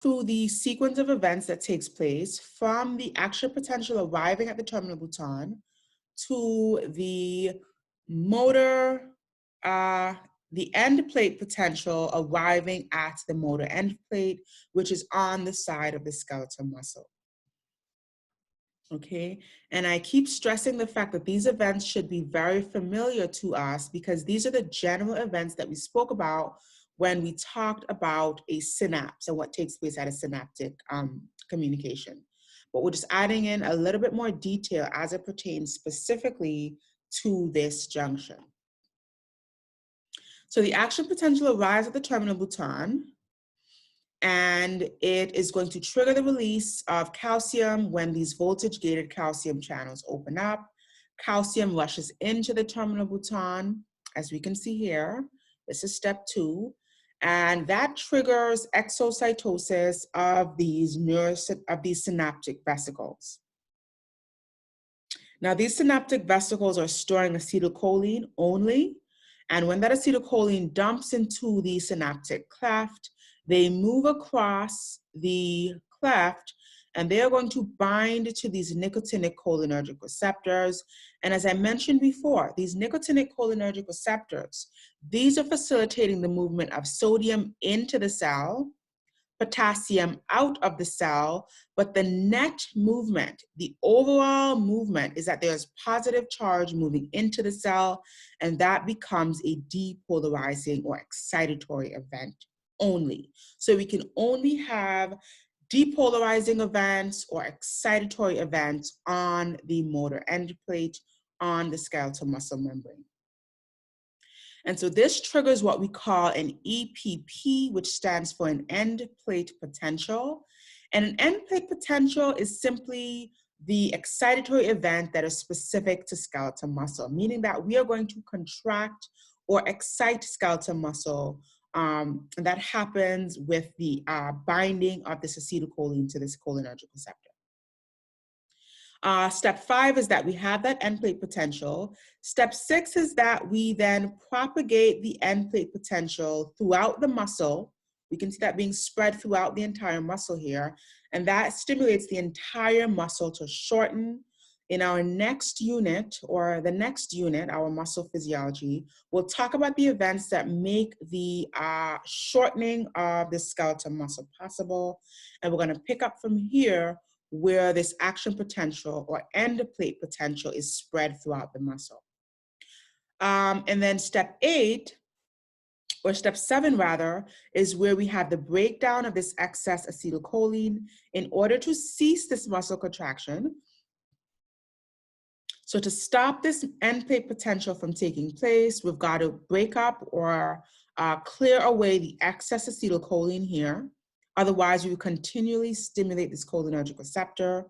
through the sequence of events that takes place from the action potential arriving at the terminal bouton to the motor, the end plate potential arriving at the motor end plate, which is on the side of the skeletal muscle. Okay, and I keep stressing the fact that these events should be very familiar to us because these are the general events that we spoke about when we talked about a synapse and what takes place at a synaptic communication. But we're just adding in a little bit more detail as it pertains specifically to this junction. So the action potential arrives at the terminal bouton, and it is going to trigger the release of calcium when these voltage-gated calcium channels open up. Calcium rushes into the terminal bouton, as we can see here. This is step 2, and that triggers exocytosis of these synaptic vesicles. Now, these synaptic vesicles are storing acetylcholine only, and when that acetylcholine dumps into the synaptic cleft, they move across the cleft and they are going to bind to these nicotinic cholinergic receptors. And as I mentioned before, these nicotinic cholinergic receptors, these are facilitating the movement of sodium into the cell, potassium out of the cell, but the net movement, the overall movement is that there's positive charge moving into the cell, and that becomes a depolarizing or excitatory event only. So we can only have depolarizing events or excitatory events on the motor end plate on the skeletal muscle membrane. And so this triggers what we call an EPP, which stands for an end plate potential. And an end plate potential is simply the excitatory event that is specific to skeletal muscle, meaning that we are going to contract or excite skeletal muscle. And that happens with the binding of this acetylcholine to this cholinergic receptor. Step 5 is that we have that end plate potential. Step 6 is that we then propagate the end plate potential throughout the muscle. We can see that being spread throughout the entire muscle here, and that stimulates the entire muscle to shorten. In our next unit, or the next unit, our muscle physiology, we'll talk about the events that make the shortening of the skeletal muscle possible. And we're going to pick up from here where this action potential or end plate potential is spread throughout the muscle. And then step 8, or step 7 rather, is where we have the breakdown of this excess acetylcholine in order to cease this muscle contraction. So to stop this end plate potential from taking place, we've got to break up or clear away the excess acetylcholine here. Otherwise, we will continually stimulate this cholinergic receptor.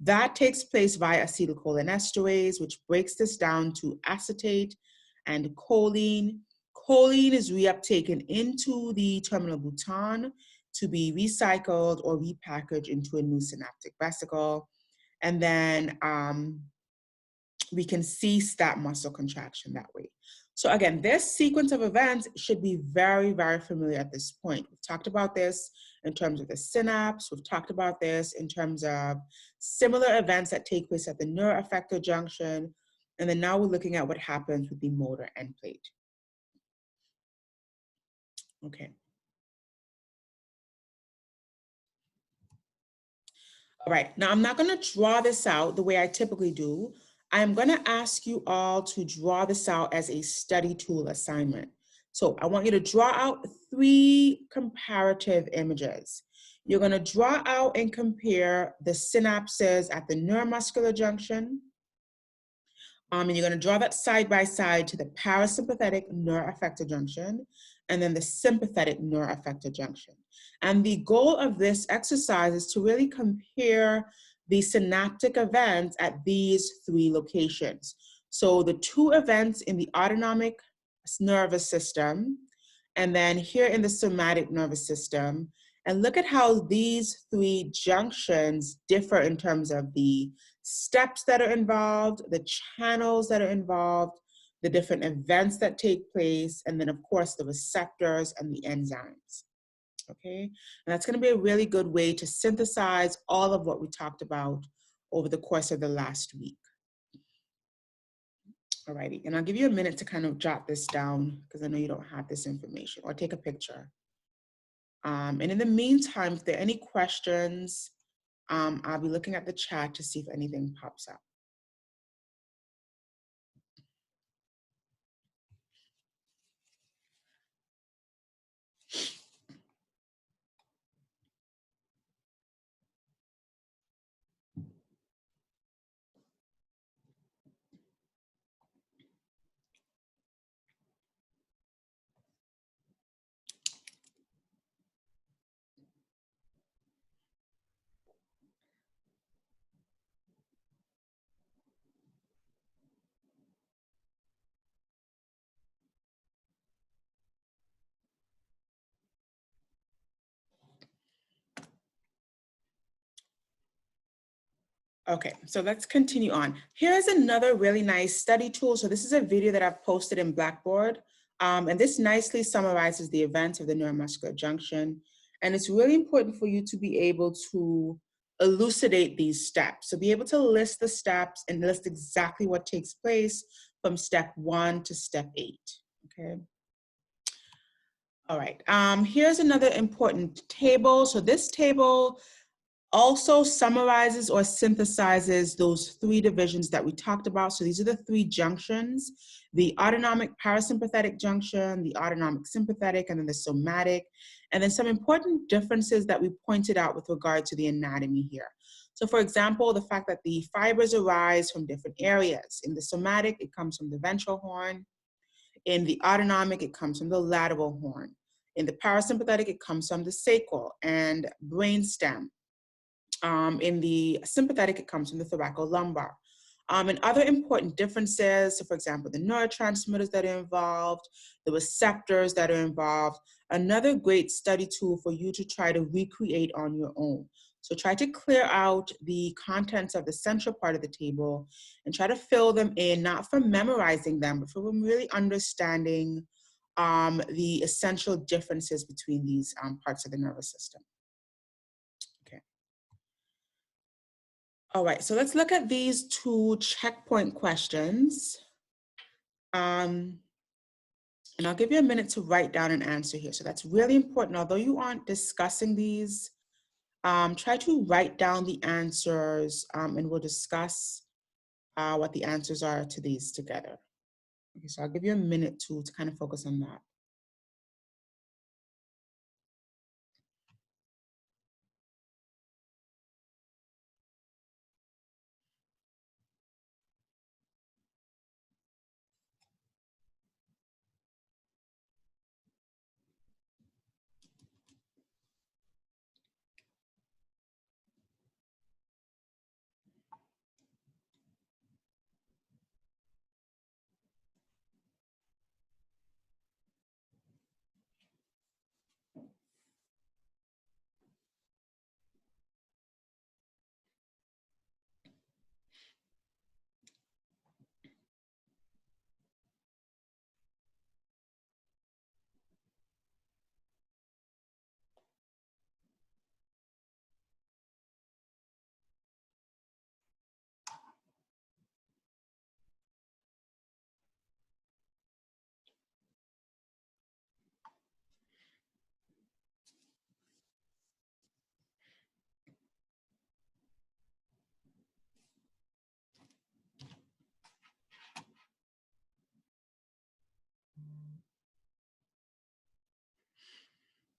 That takes place via acetylcholinesterase, which breaks this down to acetate and choline. Choline is reuptaken into the terminal bouton to be recycled or repackaged into a new synaptic vesicle. And then we can cease that muscle contraction that way. So again, this sequence of events should be very, very familiar at this point. We've talked about this in terms of the synapse. We've talked about this in terms of similar events that take place at the neuroeffector junction. And then now we're looking at what happens with the motor end plate. Okay. All right, now I'm not going to draw this out the way I typically do. I'm going to ask you all to draw this out as a study tool assignment. So I want you to draw out 3 comparative images. You're going to draw out and compare the synapses at the neuromuscular junction. And you're going to draw that side by side to the parasympathetic neuroeffector junction and then the sympathetic neuroeffector junction. And the goal of this exercise is to really compare the synaptic events at these 3 locations. So the 2 events in the autonomic nervous system, and then here in the somatic nervous system, and look at how these 3 junctions differ in terms of the steps that are involved, the channels that are involved, the different events that take place, and then of course the receptors and the enzymes. okay? And that's gonna be a really good way to synthesize all of what we talked about over the course of the last week. Alrighty, and I'll give you a minute to kind of jot this down because I know you don't have this information, or take a picture. And in the meantime, if there are any questions, I'll be looking at the chat to see if anything pops up. Okay, so let's continue on. Here's another really nice study tool. So this is a video that I've posted in Blackboard, and this nicely summarizes the events of the neuromuscular junction. And it's really important for you to be able to elucidate these steps. So be able to list the steps and list exactly what takes place from step 1 to step 8, okay? All right, here's another important table. So this table also summarizes or synthesizes those 3 divisions that we talked about. So these are the 3 junctions: the autonomic parasympathetic junction, the autonomic sympathetic, and then the somatic. And then some important differences that we pointed out with regard to the anatomy here. So for example, the fact that the fibers arise from different areas. In the somatic, it comes from the ventral horn. In the autonomic, it comes from the lateral horn. In the parasympathetic, it comes from the sacral and brainstem. In the sympathetic, it comes from the thoracolumbar. And other important differences, so for example, the neurotransmitters that are involved, the receptors that are involved, another great study tool for you to try to recreate on your own. So try to clear out the contents of the central part of the table and try to fill them in, not from memorizing them, but from really understanding the essential differences between these parts of the nervous system. All right, so let's look at these 2 checkpoint questions. And I'll give you a minute to write down an answer here. So that's really important. Although you aren't discussing these, try to write down the answers and we'll discuss what the answers are to these together. Okay, so I'll give you a minute to kind of focus on that.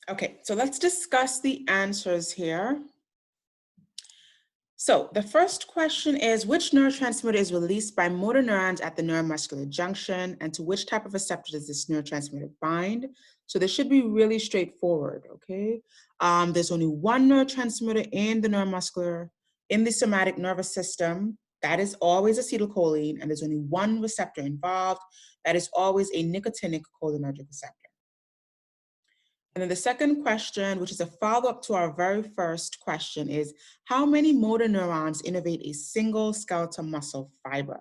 Okay, so let's discuss the answers here. So the first question is, which neurotransmitter is released by motor neurons at the neuromuscular junction, and to which type of receptor does this neurotransmitter bind? So this should be really straightforward, okay? There's only one neurotransmitter in the somatic nervous system. That is always acetylcholine, and there's only one receptor involved. That is always a nicotinic cholinergic receptor. And then the second question, which is a follow-up to our very first question, is how many motor neurons innervate a single skeletal muscle fiber?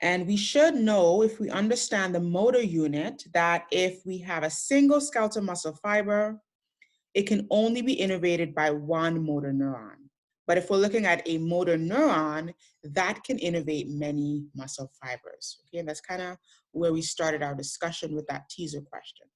And we should know, if we understand the motor unit, that if we have a single skeletal muscle fiber, it can only be innervated by one motor neuron. But if we're looking at a motor neuron, that can innervate many muscle fibers. Okay, and that's kind of where we started our discussion with that teaser question.